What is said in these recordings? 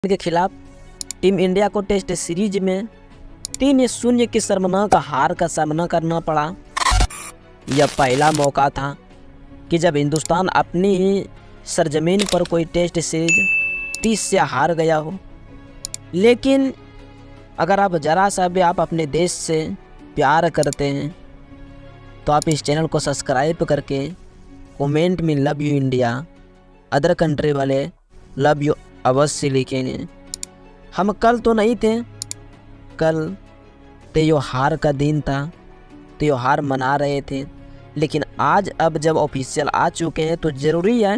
के खिलाफ team India को टेस्ट सीरीज में 3-0 की शर्मनाक हार का सामना करना पड़ा। यह पहला मौका था कि जब हिंदुस्तान अपनी ही सरजमीन पर कोई टेस्ट सीरीज 30 से हार गया हो। लेकिन अगर आप ज़रा सा भी आप अपने देश से प्यार करते हैं तो आप इस चैनल को सब्सक्राइब करके कमेंट में love you India, other country वाले लव यू अवश्य लिखेंगे। हम कल तो नहीं थे, कल त्योहार का दिन था, त्योहार मना रहे थे। लेकिन आज अब जब ऑफिशियल आ चुके हैं तो ज़रूरी है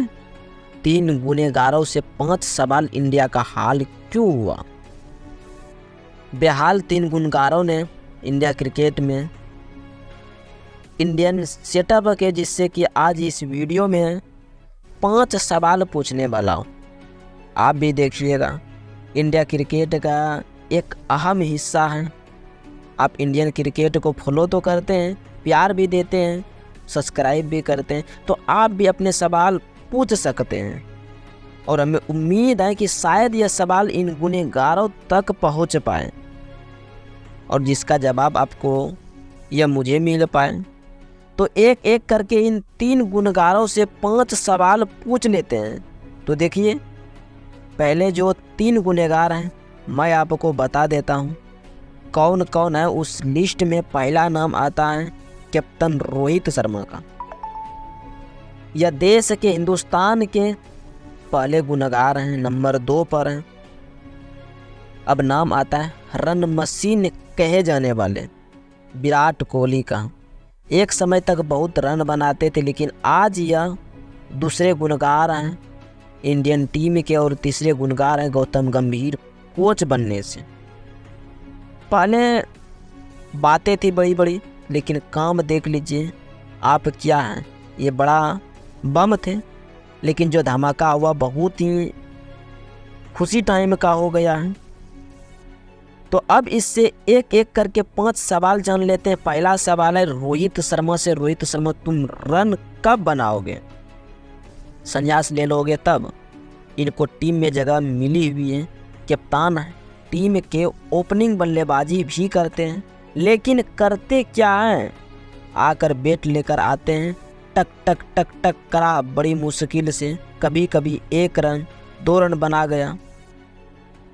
3 गुनहगारों से 5 सवाल इंडिया का हाल क्यों हुआ। बेहाल 3 गुनहगारों ने इंडिया क्रिकेट में इंडियन सेटअप के, जिससे कि आज इस वीडियो में 5 सवाल पूछने वाला हूँ। आप भी देखिएगा, इंडिया क्रिकेट का एक अहम हिस्सा है। आप इंडियन क्रिकेट को फॉलो तो करते हैं, प्यार भी देते हैं, सब्सक्राइब भी करते हैं, तो आप भी अपने सवाल पूछ सकते हैं। और हमें उम्मीद है कि शायद यह सवाल इन गुनहगारों तक पहुंच पाए और जिसका जवाब आपको या मुझे मिल पाए। तो एक एक करके इन 3 गुनहगारों से 5 सवाल पूछ लेते हैं। तो देखिए, पहले जो 3 गुनहगार हैं मैं आपको बता देता हूं कौन कौन है। उस लिस्ट में पहला नाम आता है कैप्टन रोहित शर्मा का। यह देश के, हिंदुस्तान के पहले गुनहगार हैं, नंबर 2 पर हैं। अब नाम आता है रन मशीन कहे जाने वाले विराट कोहली का। एक समय तक बहुत रन बनाते थे, लेकिन आज यह दूसरे गुनहगार हैं इंडियन टीम के, और तीसरे गुनहगार हैं गौतम गंभीर कोच बनने से। पहले बातें थी बड़ी बड़ी, लेकिन काम देख लीजिए आप क्या हैं। ये बड़ा बम थे, लेकिन जो धमाका हुआ बहुत ही खुशी टाइम का हो गया है। तो अब इससे एक एक करके 5 सवाल जान लेते हैं। पहला सवाल है रोहित शर्मा से। रोहित शर्मा, तुम रन कब बनाओगे? संन्यास ले लोगे तब? इनको टीम में जगह मिली हुई है, कप्तान है, टीम के ओपनिंग बल्लेबाजी भी करते हैं। लेकिन करते क्या हैं, आकर बैट लेकर आते हैं, टक टक टक टक करा बड़ी मुश्किल से। कभी कभी 1 रन 2 रन बना गया,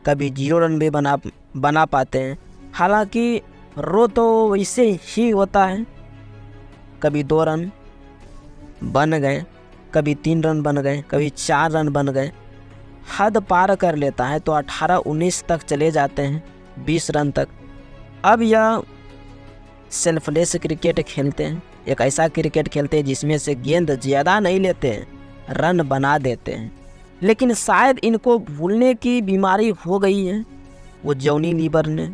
कभी 0 रन भी बना पाते हैं। हालांकि रो तो वैसे ही होता है, कभी 2 रन बन गए, कभी 3 रन बन गए, कभी 4 रन बन गए। हद पार कर लेता है तो 18-19 तक चले जाते हैं, 20 रन तक। अब यह सेल्फलेस क्रिकेट खेलते हैं, एक ऐसा क्रिकेट खेलते हैं जिसमें से गेंद ज़्यादा नहीं लेते हैं, रन बना देते हैं। लेकिन शायद इनको भूलने की बीमारी हो गई है। वो जॉनी लीवर ने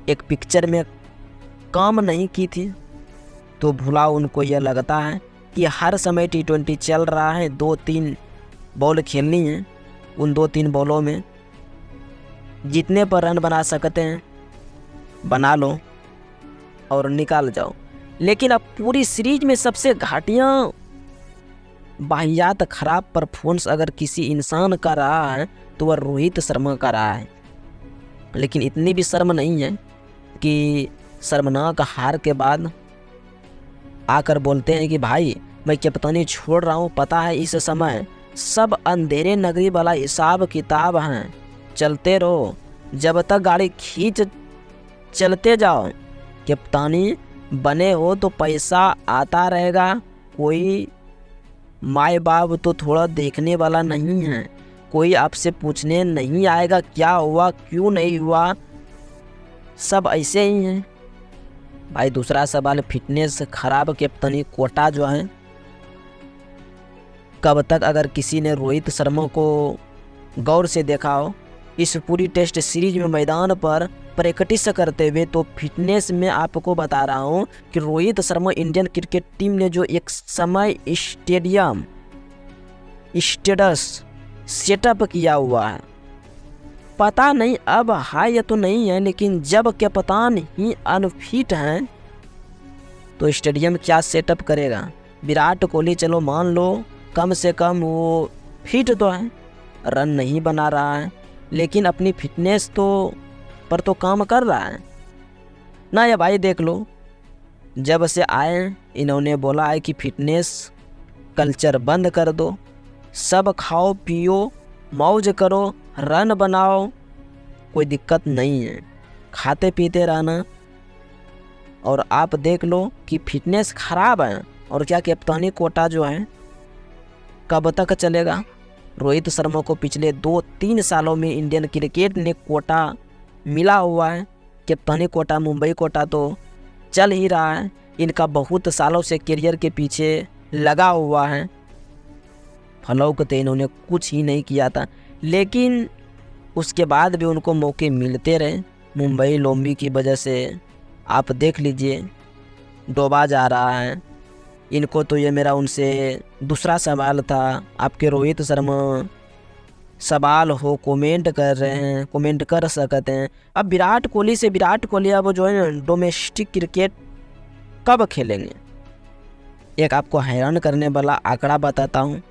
एक पिक्चर में काम नहीं की थी तो भूला। उनको यह लगता है कि हर समय T20 चल रहा है, 2-3 बॉल खेलनी है, उन 2-3 बॉलों में जितने पर रन बना सकते हैं बना लो और निकाल जाओ। लेकिन अब पूरी सीरीज में सबसे घटिया, वाहियात, खराब परफॉर्मेंस अगर किसी इंसान का रहा है तो वह रोहित शर्मा का रहा है। लेकिन इतनी भी शर्म नहीं है कि शर्मनाक हार के बाद आकर बोलते हैं कि भाई मैं कप्तानी छोड़ रहा हूँ। पता है इस समय सब अंधेरे नगरी वाला हिसाब किताब हैं, चलते रहो, जब तक गाड़ी खींच चलते जाओ। कप्तानी बने हो तो पैसा आता रहेगा, कोई माँ बाप तो थोड़ा देखने वाला नहीं है, कोई आपसे पूछने नहीं आएगा क्या हुआ क्यों नहीं हुआ, सब ऐसे ही हैं भाई। दूसरा सवाल फिटनेस खराब, कैप्टनी कोटा जो है कब तक। अगर किसी ने रोहित शर्मा को गौर से देखा हो इस पूरी टेस्ट सीरीज में मैदान पर प्रैक्टिस करते हुए, तो फिटनेस में आपको बता रहा हूं कि Rohit Sharma Indian cricket team ने जो एक समय स्टेटस सेटअप किया हुआ है, पता नहीं अब है या तो नहीं है। लेकिन जब कप्तान ही अनफिट हैं तो स्टेडियम क्या सेटअप करेगा। विराट कोहली चलो मान लो कम से कम वो फिट तो है, रन नहीं बना रहा है, लेकिन अपनी फिटनेस पर तो काम कर रहा है ना। ये भाई देख लो, जब से आए इन्होंने बोला है कि फिटनेस कल्चर बंद कर दो, सब खाओ पियो मौज करो, रन बनाओ, कोई दिक्कत नहीं है, खाते पीते रहना। और आप देख लो कि फिटनेस खराब है और क्या कप्तानी कोटा जो है कब तक चलेगा। रोहित शर्मा को पिछले 2-3 सालों में इंडियन क्रिकेट ने कोटा मिला हुआ है, कप्तानी कोटा मुंबई कोटा तो चल ही रहा है। इनका बहुत सालों से करियर के पीछे लगा हुआ है, फलौकते इन्होंने कुछ ही नहीं किया था, लेकिन उसके बाद भी उनको मौके मिलते रहे। मुंबई लोम्बी की वजह से आप देख लीजिए डूबा जा रहा है इनको। तो ये मेरा उनसे दूसरा सवाल था, आपके रोहित शर्मा सवाल हो कमेंट कर रहे हैं, कमेंट कर सकते हैं। अब विराट कोहली अब जो है डोमेस्टिक क्रिकेट कब खेलेंगे। एक आपको हैरान करने वाला आंकड़ा बताता हूँ,